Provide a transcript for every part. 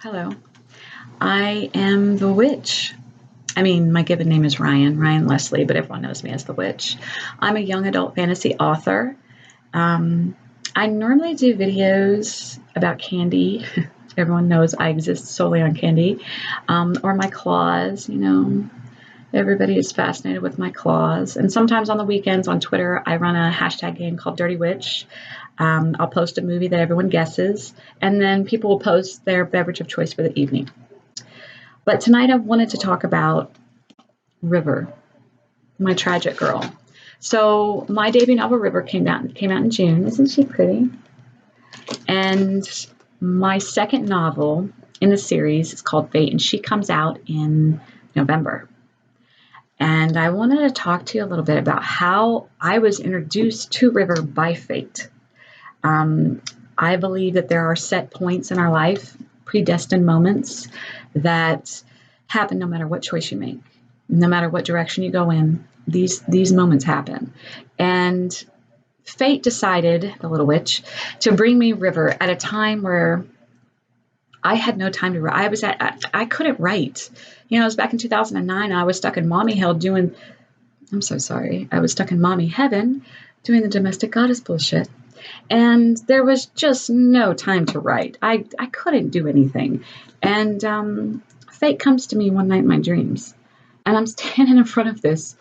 Hello. I am the witch. I mean, my given name is Ryen Lesli, but everyone knows me as the witch. I'm a young adult fantasy author. Um, I normally do videos about candy. Everyone knows I exist solely on candy, or my claws. Everybody is fascinated with my claws. And sometimes on the weekends on Twitter, I run a hashtag game called Dirty Witch. I'll post a movie that everyone guesses, and then people will post their beverage of choice for the evening. But tonight I wanted to talk about River, my tragic girl. So my debut novel River came out in June. Isn't she pretty? And my second novel in the series is called Fate, and she comes out in November. And I wanted to talk to you a little bit about how I was introduced to River by fate. I believe that there are set points in our life, predestined moments that happen no matter what choice you make, no matter what direction you go in. These moments happen. And fate decided, the little witch, to bring me River at a time where I had no time to write. I couldn't write. It was back in 2009. I was stuck in mommy hell I'm so sorry. I was stuck in mommy heaven doing the domestic goddess bullshit. And there was just no time to write. I couldn't do anything. And fate comes to me one night in my dreams. And I'm standing in front of this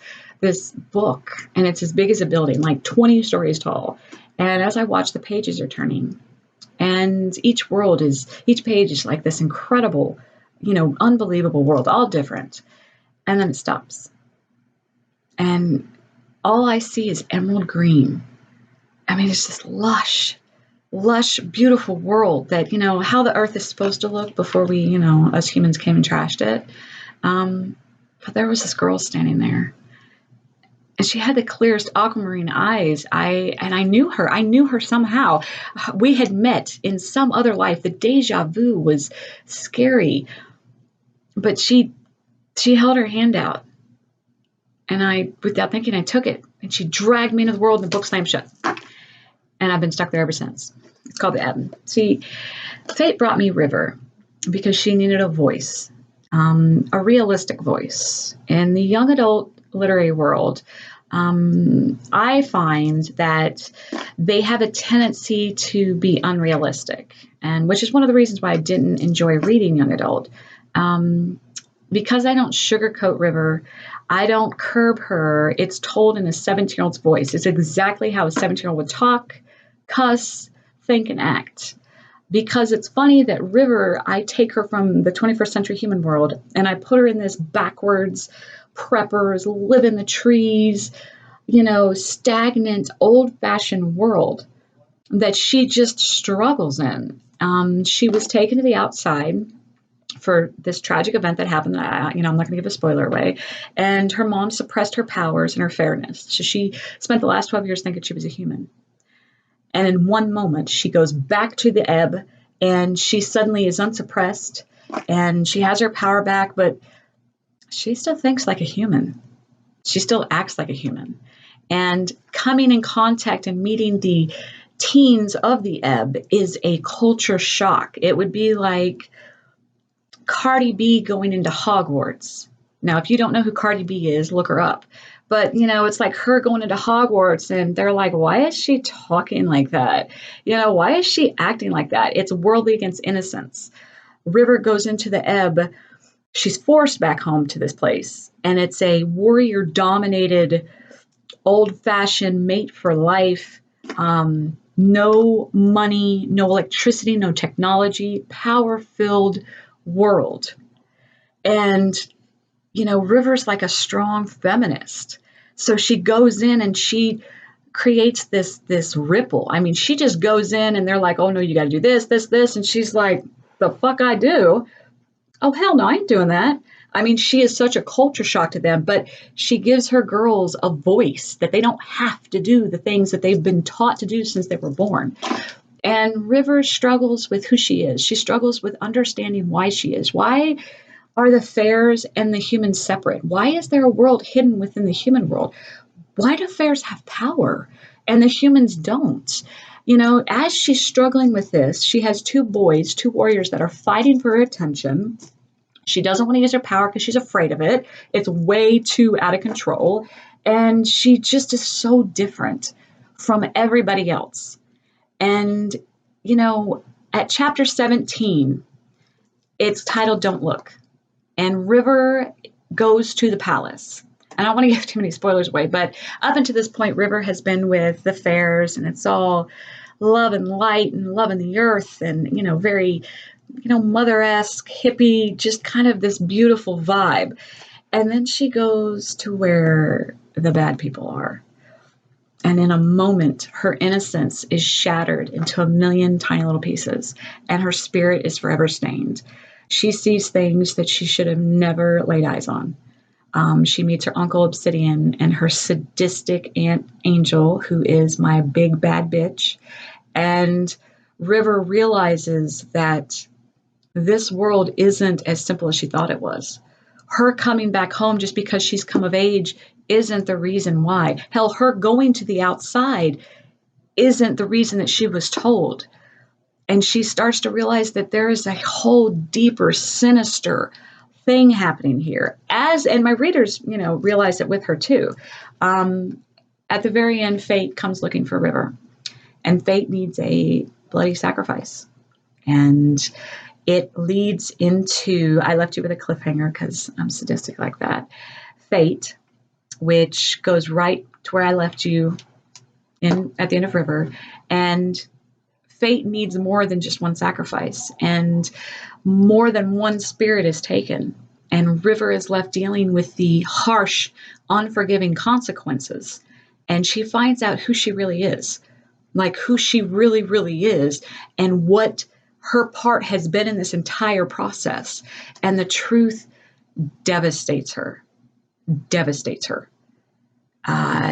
book, and it's as big as a building, like 20 stories tall. And as I watch, the pages are turning. And each page is like this incredible, unbelievable world, all different. And then it stops. And all I see is emerald green. I mean, it's this lush, beautiful world that, how the earth is supposed to look before we, us humans came and trashed it. But there was this girl standing there, and she had the clearest aquamarine eyes. I knew her. I knew her somehow. We had met in some other life. The deja vu was scary, but she held her hand out, and without thinking, I took it, and she dragged me into the world, and the book slammed shut. And I've been stuck there ever since. It's called the Ebb. See, fate brought me River because she needed a voice, a realistic voice. In the young adult literary world, I find that they have a tendency to be unrealistic, and which is one of the reasons why I didn't enjoy reading young adult. Because I don't sugarcoat River, I don't curb her. It's told in a 17-year-old's voice. It's exactly how a 17-year-old would talk, cuss, think, and act. Because it's funny that River, I take her from the 21st century human world, and I put her in this backwards, preppers, live in the trees, stagnant, old-fashioned world that she just struggles in. She was taken to the outside for this tragic event that happened. I'm not going to give a spoiler away. And her mom suppressed her powers and her fairness. So she spent the last 12 years thinking she was a human. And in one moment, she goes back to the Ebb, and she suddenly is unsuppressed, and she has her power back, but she still thinks like a human. She still acts like a human. And coming in contact and meeting the teens of the Ebb is a culture shock. It would be like Cardi B going into Hogwarts. Now, if you don't know who Cardi B is, look her up. But, it's like her going into Hogwarts, and they're like, why is she talking like that? Why is she acting like that? It's worldly against innocence. River goes into the Ebb. She's forced back home to this place, and it's a warrior-dominated, old-fashioned mate for life. No money, no electricity, no technology, power-filled world. And River's like a strong feminist, so she goes in and she creates this ripple. I mean, she just goes in, and they're like, oh no, you got to do this, and she's like, the fuck I do? Oh hell no, I ain't doing that. I mean, she is such a culture shock to them, but she gives her girls a voice that they don't have to do the things that they've been taught to do since they were born. And River struggles with who she is. She struggles with understanding why she is. Why are the fairs and the humans separate? Why is there a world hidden within the human world? Why do fairs have power and the humans don't? As she's struggling with this, she has two boys, two warriors that are fighting for her attention. She doesn't want to use her power because she's afraid of it. It's way too out of control. And she just is so different from everybody else. And, at chapter 17, it's titled Don't Look. And River goes to the palace. I don't want to give too many spoilers away, but up until this point, River has been with the fairs, and it's all love and light and love in the earth and, very, mother-esque, hippie, just kind of this beautiful vibe. And then she goes to where the bad people are. And in a moment, her innocence is shattered into a million tiny little pieces, and her spirit is forever stained. She sees things that she should have never laid eyes on. She meets her uncle Obsidian and her sadistic Aunt Angel, who is my big bad bitch. And River realizes that this world isn't as simple as she thought it was. Her coming back home just because she's come of age isn't the reason why. Hell, her going to the outside isn't the reason that she was told. And she starts to realize that there is a whole deeper, sinister thing happening here. And my readers, realize it with her too. At the very end, Fate comes looking for River, and Fate needs a bloody sacrifice. And it leads into, I left you with a cliffhanger because I'm sadistic like that. Fate, which goes right to where I left you at the end of River. And Fate needs more than just one sacrifice, and more than one spirit is taken. And River is left dealing with the harsh, unforgiving consequences. And she finds out who she really is, like who she really, really is, and what her part has been in this entire process. And the truth devastates her.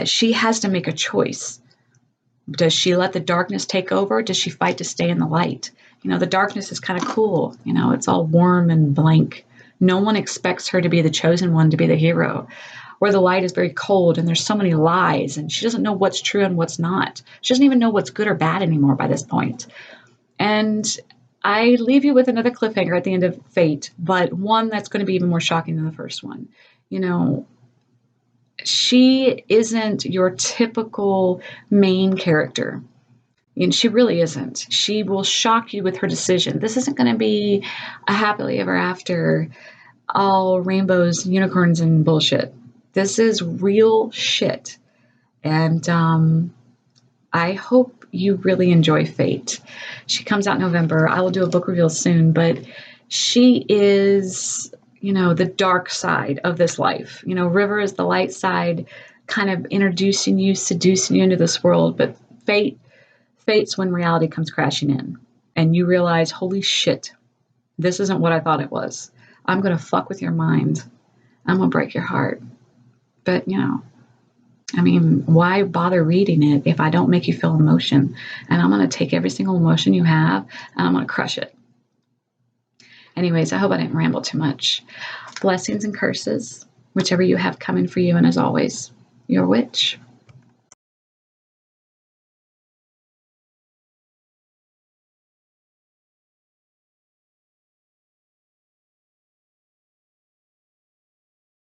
She has to make a choice. Does she let the darkness take over? Does she fight to stay in the light? The darkness is kind of cool. It's all warm and blank. No one expects her to be the chosen one, to be the hero. Where the light is very cold and there's so many lies, and she doesn't know what's true and what's not. She doesn't even know what's good or bad anymore by this point. And I leave you with another cliffhanger at the end of Fate, but one that's going to be even more shocking than the first one. She isn't your typical main character. And she really isn't. She will shock you with her decision. This isn't going to be a happily ever after, all rainbows, unicorns, and bullshit. This is real shit. And I hope you really enjoy Fate. She comes out in November. I will do a book reveal soon, but she is, the dark side of this life. River is the light side, kind of introducing you, seducing you into this world. But Fate's when reality comes crashing in and you realize, holy shit, this isn't what I thought it was. I'm going to fuck with your mind. I'm going to break your heart. But, why bother reading it if I don't make you feel emotion? And I'm going to take every single emotion you have and I'm going to crush it. Anyways, I hope I didn't ramble too much. Blessings and curses, whichever you have coming for you. And as always, your witch.